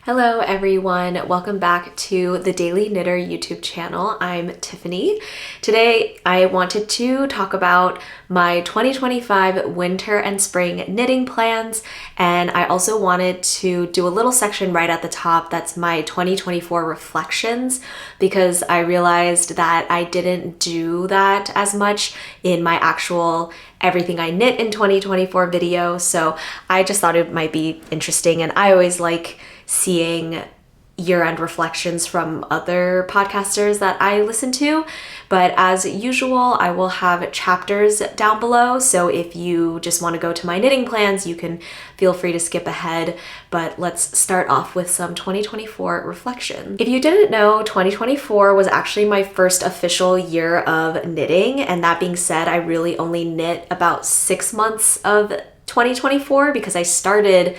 Hello everyone, welcome back to the Daily Knitter YouTube channel. I'm Tiffany. Today I wanted to talk about my 2025 winter and spring knitting plans, and I also wanted to do a little section right at the top that's my 2024 reflections, because I realized that I didn't do that as much in my actual everything I knit in 2024 video, so I just thought it might be interesting, and I always like seeing year-end reflections from other podcasters that I listen to. But as usual, I will have chapters down below, so if you just want to go to my knitting plans, you can feel free to skip ahead. But let's start off with some 2024 reflection. If you didn't know, 2024 was actually my first official year of knitting, and that being said, I really only knit about 6 months of 2024 because I started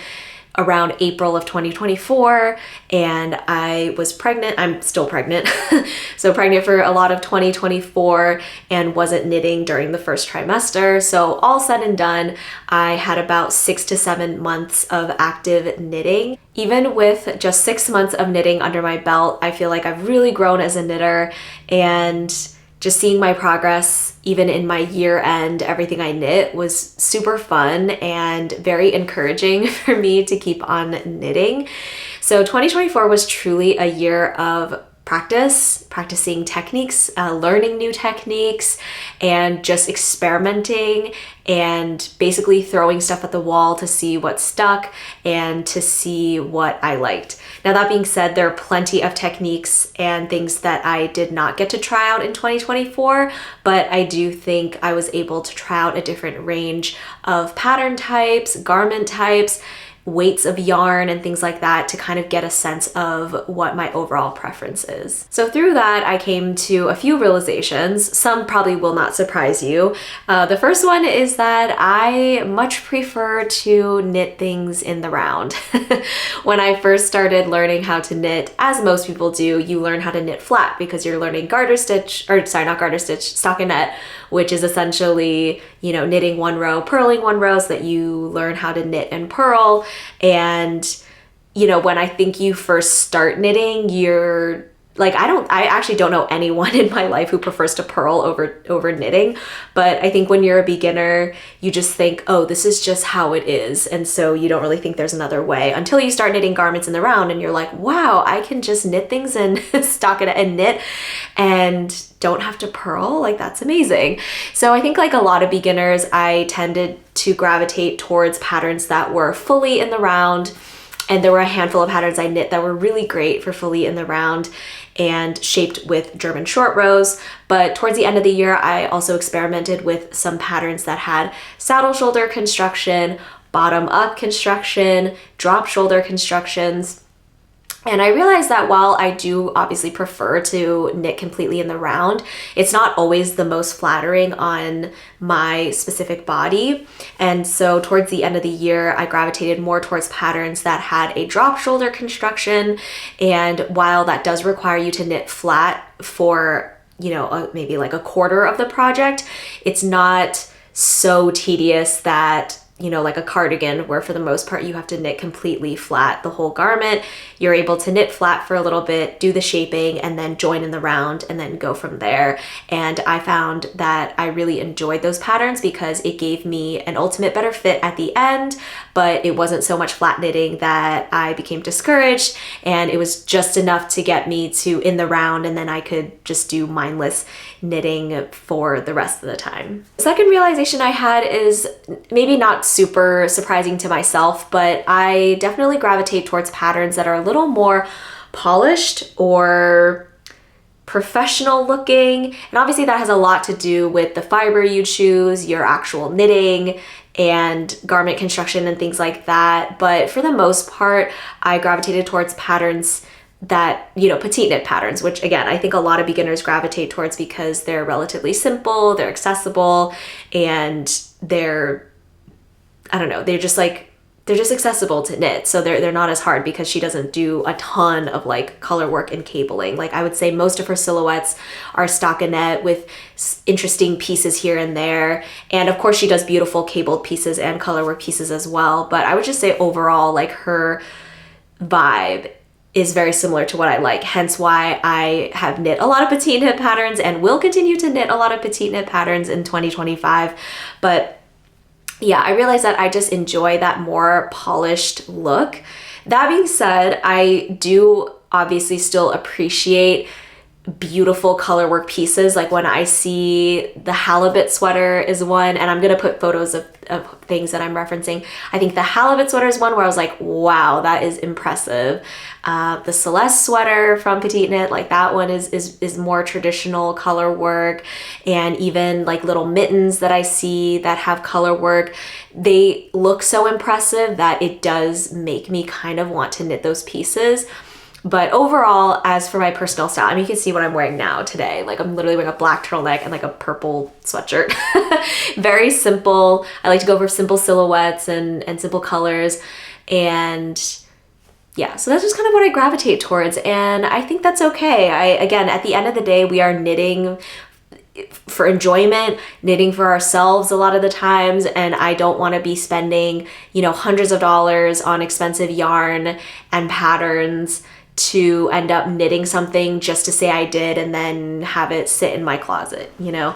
around April of 2024 and I was pregnant. I'm still pregnant. So pregnant for a lot of 2024 and wasn't knitting during the first trimester. So all said and done, I had about 6 to 7 months of active knitting. Even with just 6 months of knitting under my belt, I feel like I've really grown as a knitter, and just seeing my progress, even in my year end, everything I knit was super fun and very encouraging for me to keep on knitting. So 2024 was truly a year of practicing techniques, learning new techniques, and just experimenting and basically throwing stuff at the wall to see what stuck and to see what I liked. Now, that being said, there are plenty of techniques and things that I did not get to try out in 2024, but I do think I was able to try out a different range of pattern types, garment types, weights of yarn and things like that to kind of get a sense of what my overall preference is. So through that, I came to a few realizations. Some probably will not surprise you. The first one is that I much prefer to knit things in the round. When I first started learning how to knit, as most people do, you learn how to knit flat because you're learning stockinette, which is essentially, knitting one row, purling one row, so that you learn how to knit and purl. And, when I think you first start knitting, you're like, I actually don't know anyone in my life who prefers to purl over knitting. But I think when you're a beginner, you just think, oh, this is just how it is. And so you don't really think there's another way until you start knitting garments in the round and you're like, wow, I can just knit things and stockinette and knit and don't have to purl. Like, that's amazing. So I think like a lot of beginners, I tended to gravitate towards patterns that were fully in the round. And there were a handful of patterns I knit that were really great for fully in the round and shaped with German short rows. But towards the end of the year, I also experimented with some patterns that had saddle shoulder construction, bottom up construction, drop shoulder constructions. And I realized that while I do obviously prefer to knit completely in the round, it's not always the most flattering on my specific body. And so towards the end of the year, I gravitated more towards patterns that had a drop shoulder construction. And while that does require you to knit flat for, maybe like a quarter of the project, it's not so tedious that like a cardigan where for the most part you have to knit completely flat the whole garment. You're able to knit flat for a little bit, do the shaping, and then join in the round and then go from there. And I found that I really enjoyed those patterns because it gave me an ultimate better fit at the end, but it wasn't so much flat knitting that I became discouraged, and it was just enough to get me to in the round, and then I could just do mindless knitting for the rest of the time. The second realization I had is maybe not super surprising to myself, but I definitely gravitate towards patterns that are a little more polished or professional looking. And obviously that has a lot to do with the fiber you choose, your actual knitting, and garment construction and things like that. But for the most part, I gravitated towards patterns that, petite knit patterns, which again, I think a lot of beginners gravitate towards because they're relatively simple, they're accessible, and they're just accessible to knit. So they're not as hard because she doesn't do a ton of like color work and cabling. Like I would say most of her silhouettes are stockinette with interesting pieces here and there. And of course she does beautiful cabled pieces and color work pieces as well. But I would just say overall, like her vibe is very similar to what I like, hence why I have knit a lot of petite knit patterns and will continue to knit a lot of petite knit patterns in 2025. But yeah, I realize that I just enjoy that more polished look. That being said, I do obviously still appreciate beautiful color work pieces. Like when I see the halibut sweater is one, and I'm gonna put photos of things that I'm referencing. I think the halibut sweater is one where I was like, wow, that is impressive. The Celeste sweater from Petite Knit, like that one is more traditional color work. And even like little mittens that I see that have color work, they look so impressive that it does make me kind of want to knit those pieces. But overall, as for my personal style, I mean, you can see what I'm wearing now today. Like I'm literally wearing a black turtleneck and like a purple sweatshirt. Very simple. I like to go for simple silhouettes and simple colors. And yeah, so that's just kind of what I gravitate towards. And I think that's okay. Again, at the end of the day, we are knitting for enjoyment, knitting for ourselves a lot of the times, and I don't want to be spending, hundreds of dollars on expensive yarn and patterns to end up knitting something just to say I did and then have it sit in my closet. Down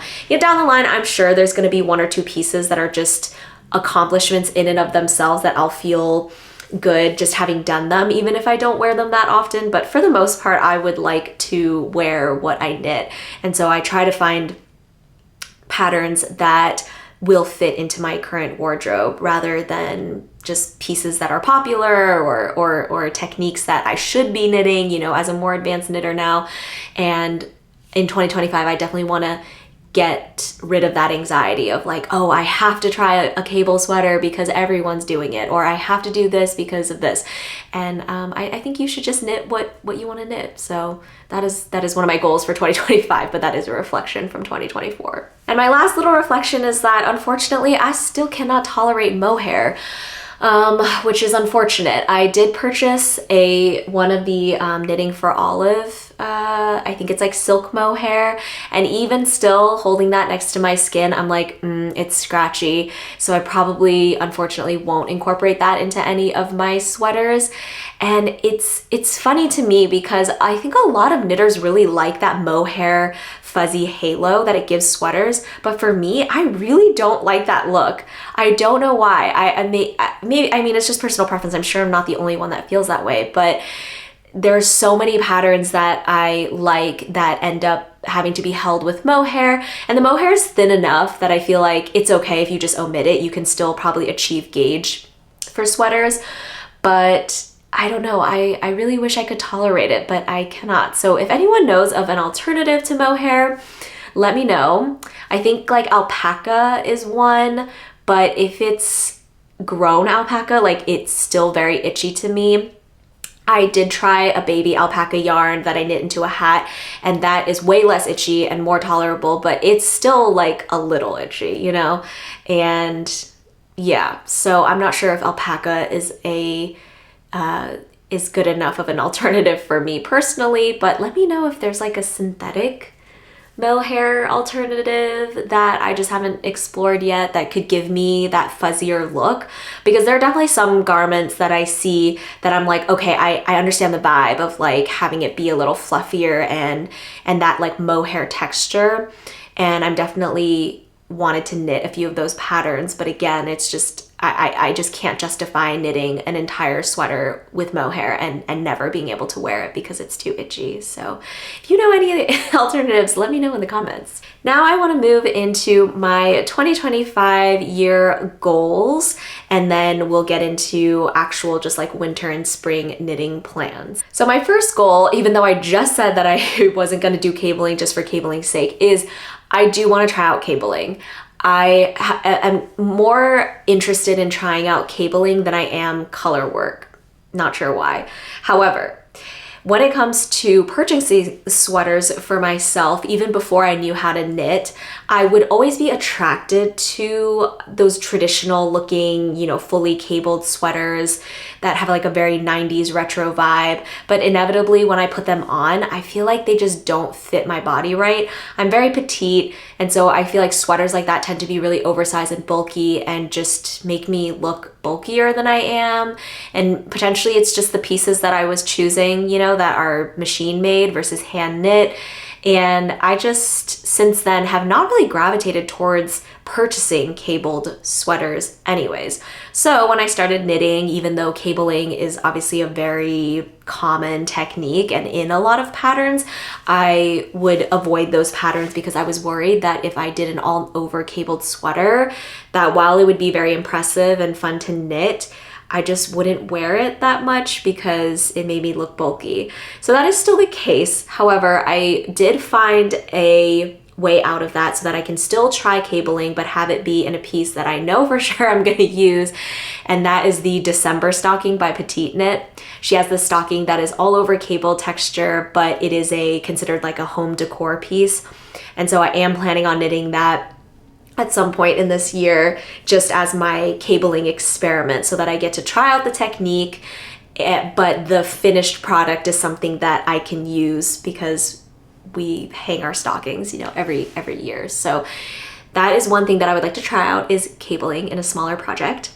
the line, I'm sure there's going to be one or two pieces that are just accomplishments in and of themselves that I'll feel good just having done them, even if I don't wear them that often. But for the most part, I would like to wear what I knit. And so I try to find patterns that will fit into my current wardrobe rather than just pieces that are popular or techniques that I should be knitting, as a more advanced knitter now. And in 2025, I definitely want to get rid of that anxiety of like, oh, I have to try a cable sweater because everyone's doing it, or I have to do this because of this. And I think you should just knit what you want to knit. So that is one of my goals for 2025, but that is a reflection from 2024. And my last little reflection is that unfortunately, I still cannot tolerate mohair. Which is unfortunate. I did purchase one of the Knitting for Olive, I think it's like silk mohair, and even still holding that next to my skin, I'm like, it's scratchy. So I probably, unfortunately, won't incorporate that into any of my sweaters. And it's funny to me because I think a lot of knitters really like that mohair fuzzy halo that it gives sweaters, but for me, I really don't like that look. I don't know why. Maybe it's just personal preference. I'm sure I'm not the only one that feels that way, but there's so many patterns that I like that end up having to be held with mohair, and the mohair is thin enough that I feel like it's okay if you just omit it. You can still probably achieve gauge for sweaters, but I don't know, I really wish I could tolerate it, but I cannot. So if anyone knows of an alternative to mohair, let me know. I think like alpaca is one, but if it's grown alpaca, like it's still very itchy to me. I did try a baby alpaca yarn that I knit into a hat, and that is way less itchy and more tolerable, but it's still like a little itchy, And yeah, so I'm not sure if alpaca is good enough of an alternative for me personally, but let me know if there's like a synthetic mohair alternative that I just haven't explored yet that could give me that fuzzier look, because there are definitely some garments that I see that I'm like, okay, I understand the vibe of like having it be a little fluffier and that like mohair texture, and I'm definitely wanted to knit a few of those patterns, but again, it's just I just can't justify knitting an entire sweater with mohair and never being able to wear it because it's too itchy. So if you know any alternatives, let me know in the comments. Now I want to move into my 2025 year goals, and then we'll get into actual just like winter and spring knitting plans. So my first goal, even though I just said that I wasn't going to do cabling just for cabling's sake, is I do want to try out cabling. I am more interested in trying out cabling than I am color work. Not sure why. However, when it comes to purchasing sweaters for myself, even before I knew how to knit, I would always be attracted to those traditional looking, fully cabled sweaters that have like a very 90s retro vibe. But inevitably when I put them on, I feel like they just don't fit my body right. I'm very petite, and so I feel like sweaters like that tend to be really oversized and bulky and just make me look bulkier than I am. And potentially it's just the pieces that I was choosing, you know, that are machine made versus hand knit. And I just, since then, have not really gravitated towards purchasing cabled sweaters anyways. So when I started knitting, even though cabling is obviously a very common technique and in a lot of patterns, I would avoid those patterns because I was worried that if I did an all over cabled sweater, that while it would be very impressive and fun to knit, I just wouldn't wear it that much because it made me look bulky. So that is still the case. However, I did find a way out of that so that I can still try cabling, but have it be in a piece that I know for sure I'm going to use. And that is the December stocking by Petite Knit. She has this stocking that is all over cable texture, but it is considered like a home decor piece. And so I am planning on knitting that at some point in this year, just as my cabling experiment, so that I get to try out the technique, but the finished product is something that I can use because we hang our stockings, you know, every year. So that is one thing that I would like to try out, is cabling in a smaller project.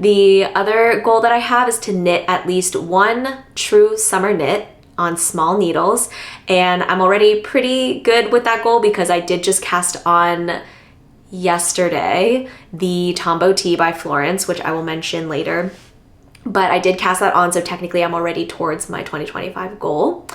The other goal that I have is to knit at least one true summer knit on small needles, and I'm already pretty good with that goal because I did just cast on yesterday the Tombow Tee by Florence, which I will mention later, but I did cast that on, so technically I'm already towards my 2025 goal.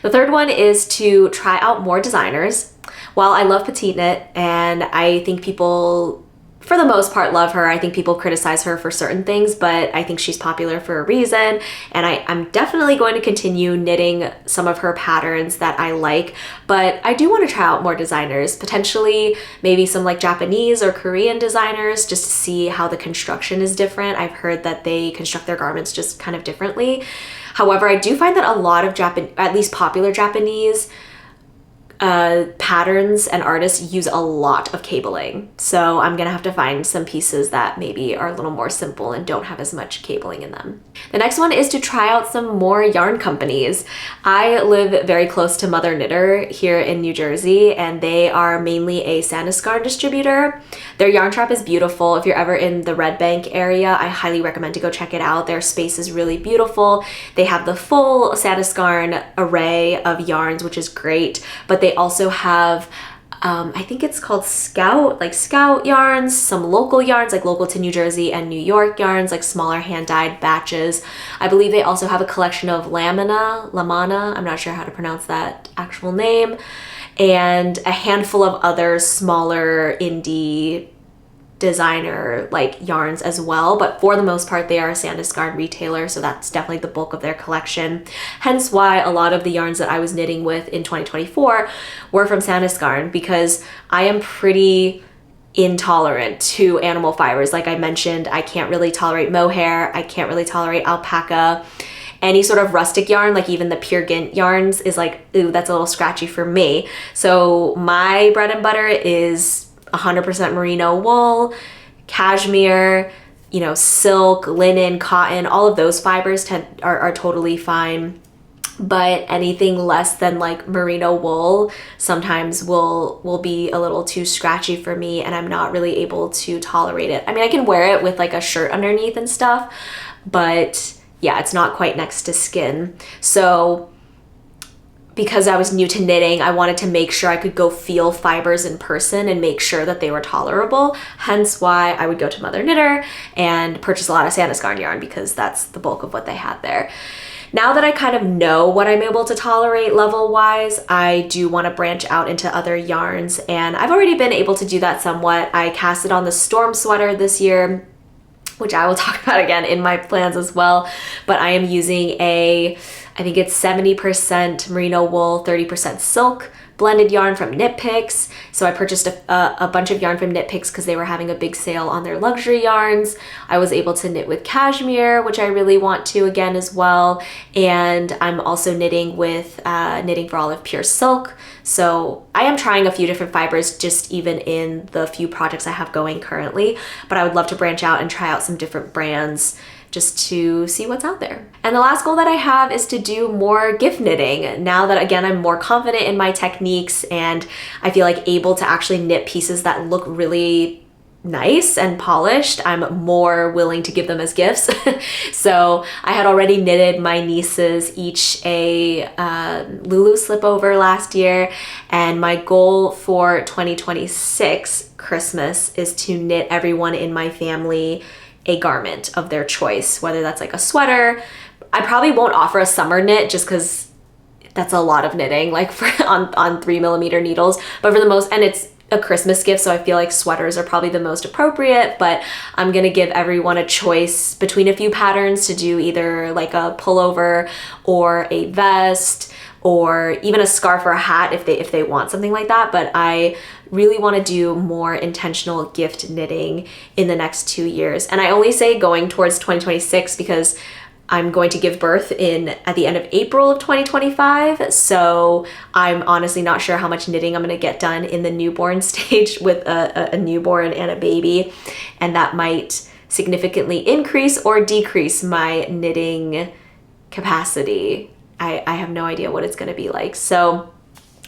The third one is to try out more designers. While I love Petite Knit and I think people for the most part love her, I think people criticize her for certain things, but I think she's popular for a reason, and I'm definitely going to continue knitting some of her patterns that I like, but I do want to try out more designers, potentially maybe some like Japanese or Korean designers, just to see how the construction is different. I've heard that they construct their garments just kind of differently. However, I do find that a lot of at least popular Japanese patterns and artists use a lot of cabling. So I'm gonna have to find some pieces that maybe are a little more simple and don't have as much cabling in them. The next one is to try out some more yarn companies. I live very close to Mother Knitter here in New Jersey, and they are mainly a Sandisgarn distributor. Their yarn shop is beautiful. If you're ever in the Red Bank area, I highly recommend to go check it out. Their space is really beautiful. They have the full Sandisgarn array of yarns, which is great, but they also have I think it's called Scout yarns, some local yarns, like local to New Jersey and New York yarns, like smaller hand-dyed batches. I believe they also have a collection of Lamana, I'm not sure how to pronounce that actual name, and a handful of other smaller indie designer like yarns as well, but for the most part they are a Sandisgarn retailer, so that's definitely the bulk of their collection. Hence why a lot of the yarns that I was knitting with in 2024 were from Sandisgarn, because I am pretty intolerant to animal fibers. Like I mentioned, I can't really tolerate mohair, I can't really tolerate alpaca. Any sort of rustic yarn, like even the Peer Gynt yarns, is like, ooh, that's a little scratchy for me. So my bread and butter is 100% merino wool, cashmere, you know, silk, linen, cotton, all of those fibers are totally fine. But anything less than like merino wool sometimes will be a little too scratchy for me, and I'm not really able to tolerate it. I mean, I can wear it with like a shirt underneath and stuff, but yeah, it's not quite next to skin. So because I was new to knitting, I wanted to make sure I could go feel fibers in person and make sure that they were tolerable. Hence why I would go to Mother Knitter and purchase a lot of Sandisgarn yarn, because that's the bulk of what they had there. Now that I kind of know what I'm able to tolerate level-wise, I do want to branch out into other yarns, and I've already been able to do that somewhat. I casted on the Storm sweater this year, which I will talk about again in my plans as well, but I am using I think it's 70% merino wool, 30% silk blended yarn from Knit Picks. So I purchased a bunch of yarn from Knit Picks because they were having a big sale on their luxury yarns. I was able to knit with cashmere, which I really want to again as well. And I'm also knitting with Knitting for Olive Pure Silk. So I am trying a few different fibers just even in the few projects I have going currently, but I would love to branch out and try out some different brands just to see what's out there. And the last goal that I have is to do more gift knitting. Now that again, I'm more confident in my techniques and I feel like able to actually knit pieces that look really nice and polished, I'm more willing to give them as gifts. So I had already knitted my nieces each a Lulu slipover last year, and my goal for 2026 Christmas is to knit everyone in my family a garment of their choice, whether that's like a sweater. I probably won't offer a summer knit just because that's a lot of knitting, like on 3mm needles, but for the most, and it's a Christmas gift, so I feel like sweaters are probably the most appropriate, but I'm gonna give everyone a choice between a few patterns to do either like a pullover or a vest or even a scarf or a hat if they want something like that. But I really want to do more intentional gift knitting in the next 2 years. And I only say going towards 2026 because I'm going to give birth at the end of April of 2025. So I'm honestly not sure how much knitting I'm going to get done in the newborn stage with a newborn and a baby. And that might significantly increase or decrease my knitting capacity. I have no idea what it's going to be like. So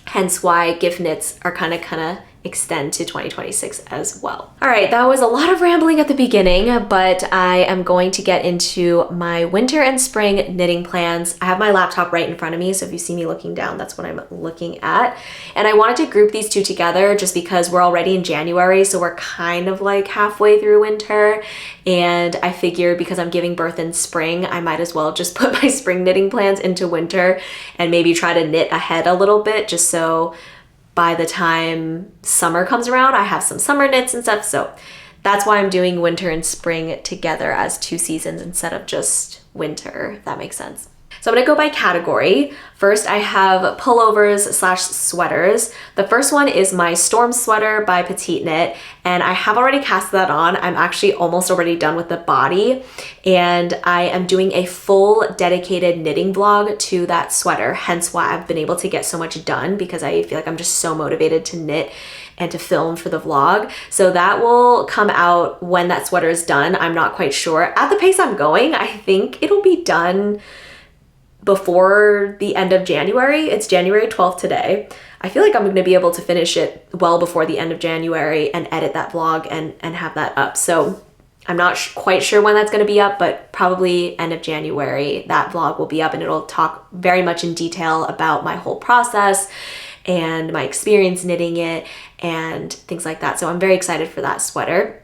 hence why gift knits are kind of extend to 2026 as well. All right, that was a lot of rambling at the beginning, but I am going to get into my winter and spring knitting plans. I have my laptop right in front of me, so if you see me looking down, that's what I'm looking at. And I wanted to group these two together just because we're already in January, so we're kind of like halfway through winter. And I figured because I'm giving birth in spring, I might as well just put my spring knitting plans into winter and maybe try to knit ahead a little bit just so by the time summer comes around, I have some summer knits and stuff. So that's why I'm doing winter and spring together as 2 seasons instead of just winter, if that makes sense. So I'm gonna go by category. First, I have pullovers/sweaters. The first one is my Storm sweater by Petite Knit, and I have already cast that on. I'm actually almost already done with the body, and I am doing a full dedicated knitting vlog to that sweater, hence why I've been able to get so much done, because I feel like I'm just so motivated to knit and to film for the vlog. So that will come out when that sweater is done. I'm not quite sure. At the pace I'm going, I think it'll be done before the end of January. It's January 12th today. I feel like I'm going to be able to finish it well before the end of January and edit that vlog and have that up. So I'm not quite sure when that's going to be up, but probably end of January that vlog will be up, and it'll talk very much in detail about my whole process and my experience knitting it and things like that. So I'm very excited for that sweater.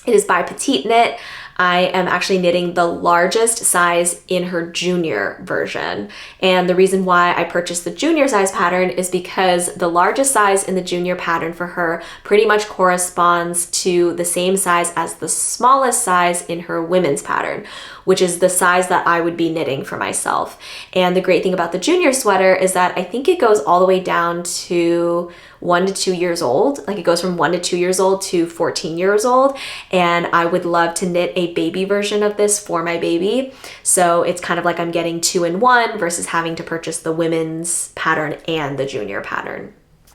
It is by Petite Knit. I am actually knitting the largest size in her junior version. And the reason why I purchased the junior size pattern is because the largest size in the junior pattern for her pretty much corresponds to the same size as the smallest size in her women's pattern, which is the size that I would be knitting for myself. And the great thing about the junior sweater is that I think it goes all the way down to 1 to 2 years old. Like it goes from 1 to 2 years old to 14 years old. And I would love to knit a baby version of this for my baby. So it's kind of like I'm getting 2 in 1 versus having to purchase the women's pattern and the junior pattern.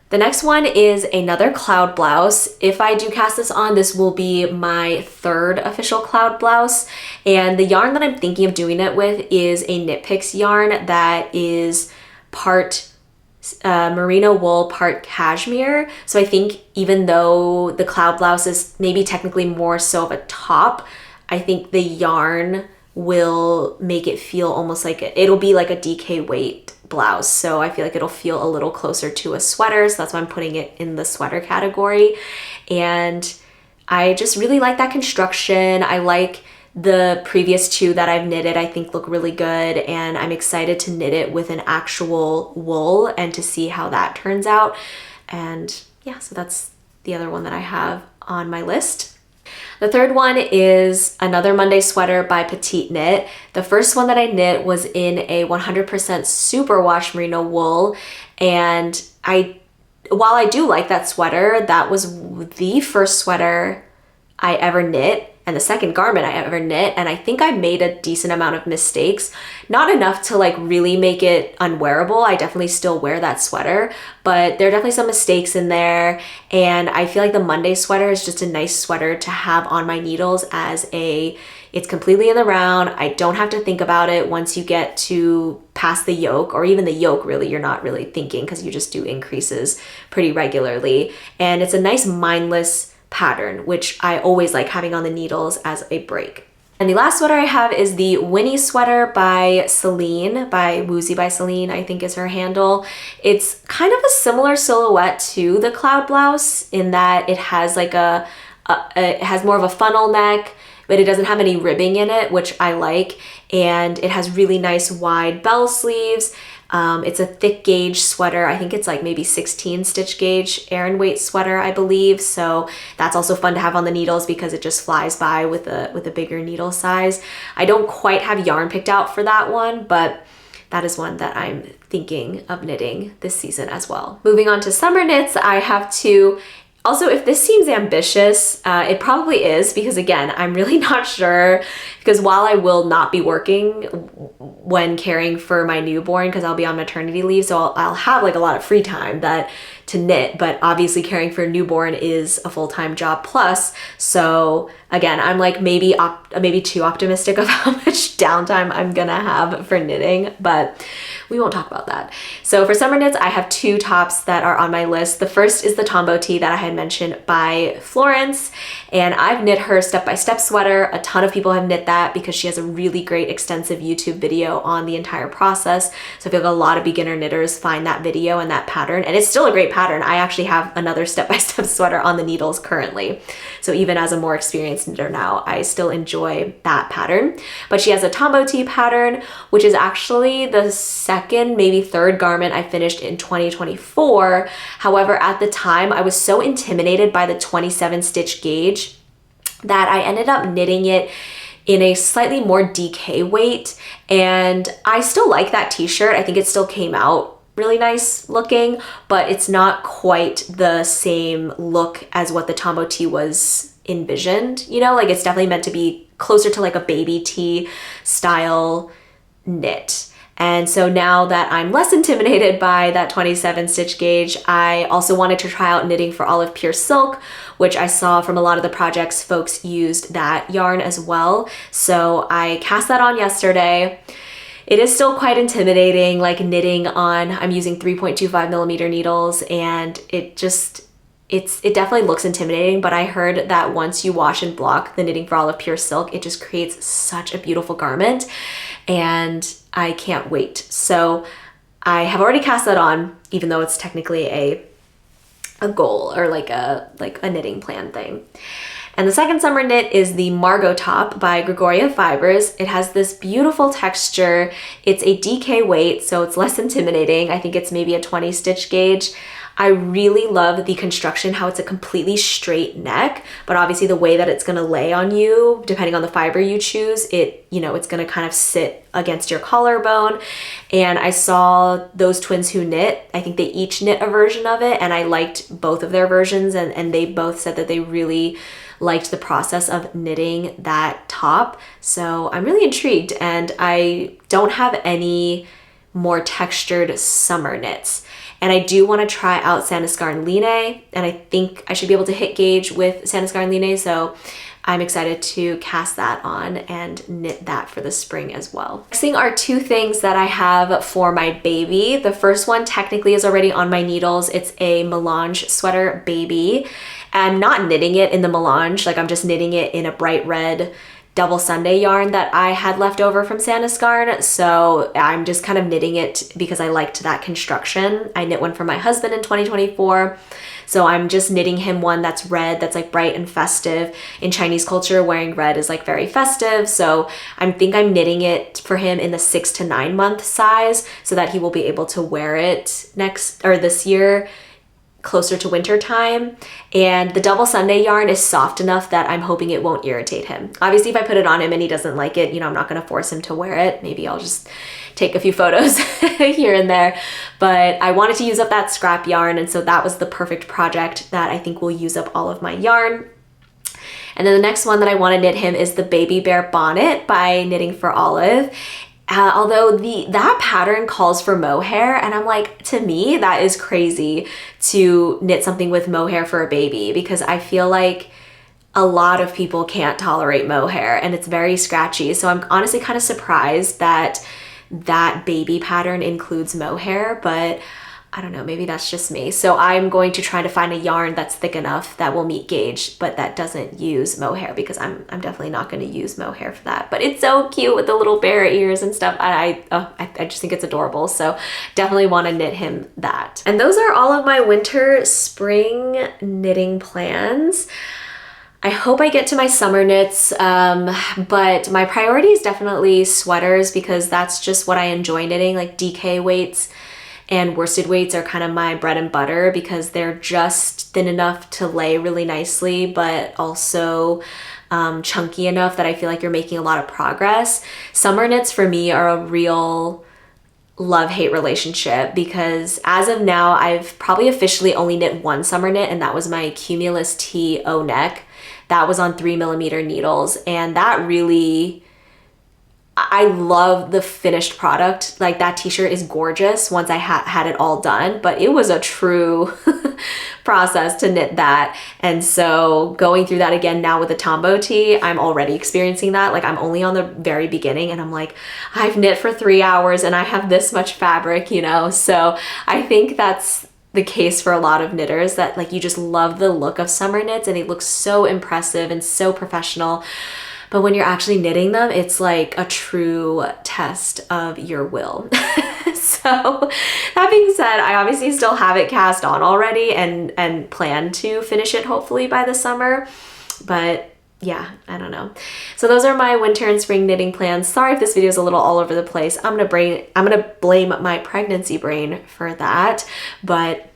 The next one is another cloud blouse. If I do cast this on, this will be my 3rd official cloud blouse. And the yarn that I'm thinking of doing it with is a Knit Picks yarn that is part merino wool, part cashmere. So I think even though the cloud blouse is maybe technically more so of a top, I think the yarn will make it feel almost like it'll be like a DK weight blouse. So I feel like it'll feel a little closer to a sweater. So that's why I'm putting it in the sweater category. And I just really like that construction. I like the previous 2 that I've knitted, I think look really good, and I'm excited to knit it with an actual wool and to see how that turns out. And yeah, so that's the other one that I have on my list. The third one is another Monday sweater by Petite Knit. The first one that I knit was in a 100% superwash merino wool, and while I do like that sweater, that was the first sweater I ever knit and the second garment I ever knit, and I think I made a decent amount of mistakes. Not enough to like really make it unwearable. I definitely still wear that sweater, but there are definitely some mistakes in there, and I feel like the Monday sweater is just a nice sweater to have on my needles it's completely in the round. I don't have to think about it once you get to past the yoke, or even the yoke really, you're not really thinking because you just do increases pretty regularly. And it's a nice mindless pattern, which I always like having on the needles as a break. And the last sweater I have is the Winnie sweater by Celine, by Woozy by Celine, I think is her handle. It's kind of a similar silhouette to the cloud blouse in that it has like it has more of a funnel neck, but it doesn't have any ribbing in it, which I like. And it has really nice wide bell sleeves. It's a thick gauge sweater. I think it's like maybe 16 stitch gauge Aran weight sweater, I believe. So that's also fun to have on the needles because it just flies by with a bigger needle size. I don't quite have yarn picked out for that one, but that is one that I'm thinking of knitting this season as well. Moving on to summer knits, I have two. Also, if this seems ambitious, it probably is, because again, I'm really not sure, because while I will not be working when caring for my newborn, because I'll be on maternity leave, so I'll have like a lot of free time to knit, but obviously caring for a newborn is a full-time job plus. So again, I'm like maybe too optimistic of how much downtime I'm gonna have for knitting, but we won't talk about that. So for summer knits, I have two tops that are on my list. The first is the Tombow tee that I had mentioned by Florence, and I've knit her step-by-step sweater. A ton of people have knit that because she has a really great extensive YouTube video on the entire process. So I feel like a lot of beginner knitters find that video and that pattern, and it's still a great pattern. I actually have another step-by-step sweater on the needles currently. So even as a more experienced knitter now, I still enjoy that pattern. But she has a Tombow tee pattern, which is actually the second, maybe third garment I finished in 2024. However, at the time, I was so intimidated by the 27 stitch gauge that I ended up knitting it in a slightly more DK weight. And I still like that t-shirt. I think it still came out really nice looking, but it's not quite the same look as what the Tombow tee was envisioned. You know, like it's definitely meant to be closer to like a baby tee style knit. And so now that I'm less intimidated by that 27 stitch gauge, I also wanted to try out knitting for Olive Pure Silk, which I saw from a lot of the projects folks used that yarn as well. So I cast that on yesterday. It is still quite intimidating, like knitting on, I'm using 3.25 millimeter needles, and it definitely looks intimidating, but I heard that once you wash and block the Knitting for Olive Pure Silk, it just creates such a beautiful garment, and I can't wait. So I have already cast that on, even though it's technically a goal or like a knitting plan thing. And the second summer knit is the Margot top by Gregoria Fibers. It has this beautiful texture. It's a DK weight, so it's less intimidating. I think it's maybe a 20 stitch gauge. I really love the construction, how it's a completely straight neck, but obviously the way that it's gonna lay on you, depending on the fiber you choose, it's gonna kind of sit against your collarbone. And I saw those twins who knit, I think they each knit a version of it, and I liked both of their versions, and they both said that they really liked the process of knitting that top. So I'm really intrigued, and I don't have any more textured summer knits. And I do want to try out Sanniscarn Line, and I think I should be able to hit gauge with Sanniscarn Line, so I'm excited to cast that on and knit that for the spring as well. Next thing are two things that I have for my baby. The first one technically is already on my needles. It's a Melange sweater baby. I'm not knitting it in the Melange, like I'm just knitting it in a bright red double Sunday yarn that I had left over from Sanniscarn. So I'm just kind of knitting it because I liked that construction. I knit one for my husband in 2024. So I'm just knitting him one that's red, that's like bright and festive. In Chinese culture, wearing red is like very festive. So I think I'm knitting it for him in the 6 to 9 month size so that he will be able to wear it this year, closer to winter time. And the double Sunday yarn is soft enough that I'm hoping it won't irritate him. Obviously, if I put it on him and he doesn't like it, I'm not going to force him to wear it. Maybe I'll just take a few photos here and there. But I wanted to use up that scrap yarn, and so that was the perfect project that I think will use up all of my yarn. And then the next one that I want to knit him is the Baby Bear Bonnet by Knitting for Olive. Although that pattern calls for mohair, and I'm like, to me, that is crazy to knit something with mohair for a baby, because I feel like a lot of people can't tolerate mohair and it's very scratchy. So I'm honestly kind of surprised that that baby pattern includes mohair, but I don't know, maybe that's just me. So I'm going to try to find a yarn that's thick enough that will meet gauge, but that doesn't use mohair, because I'm definitely not going to use mohair for that. But it's so cute with the little bear ears and stuff. I just think it's adorable. So definitely want to knit him that. And those are all of my winter spring knitting plans. I hope I get to my summer knits, but my priority is definitely sweaters, because that's just what I enjoy knitting. Like DK weights and worsted weights are kind of my bread and butter, because they're just thin enough to lay really nicely, but also chunky enough that I feel like you're making a lot of progress. Summer knits for me are a real love-hate relationship, because as of now, I've probably officially only knit one summer knit, and that was my Cumulus T O-neck. That was on 3mm needles, and that really, I love the finished product. Like, that t-shirt is gorgeous once I had it all done, but it was a true process to knit that. And so going through that again now with the Tombow tee, I'm already experiencing that. Like, I'm only on the very beginning, and I'm like, I've knit for 3 hours and I have this much fabric, you know? So I think that's the case for a lot of knitters, that like you just love the look of summer knits and it looks so impressive and so professional. But when you're actually knitting them, it's like a true test of your will. So that being said, I obviously still have it cast on already and plan to finish it hopefully by the summer. But yeah, I don't know. So those are my winter and spring knitting plans. Sorry if this video is a little all over the place. I'm gonna blame my pregnancy brain for that. But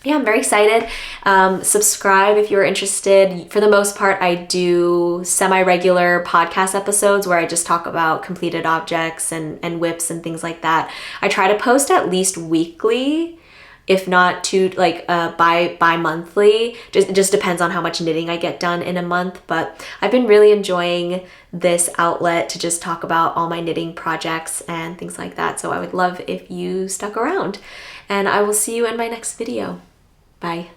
yeah, I'm very excited. Subscribe if you're interested. For the most part, I do semi-regular podcast episodes where I just talk about completed objects and whips and things like that. I try to post at least weekly, if not bi-monthly. It just depends on how much knitting I get done in a month. But I've been really enjoying this outlet to just talk about all my knitting projects and things like that. So I would love if you stuck around. And I will see you in my next video. Bye.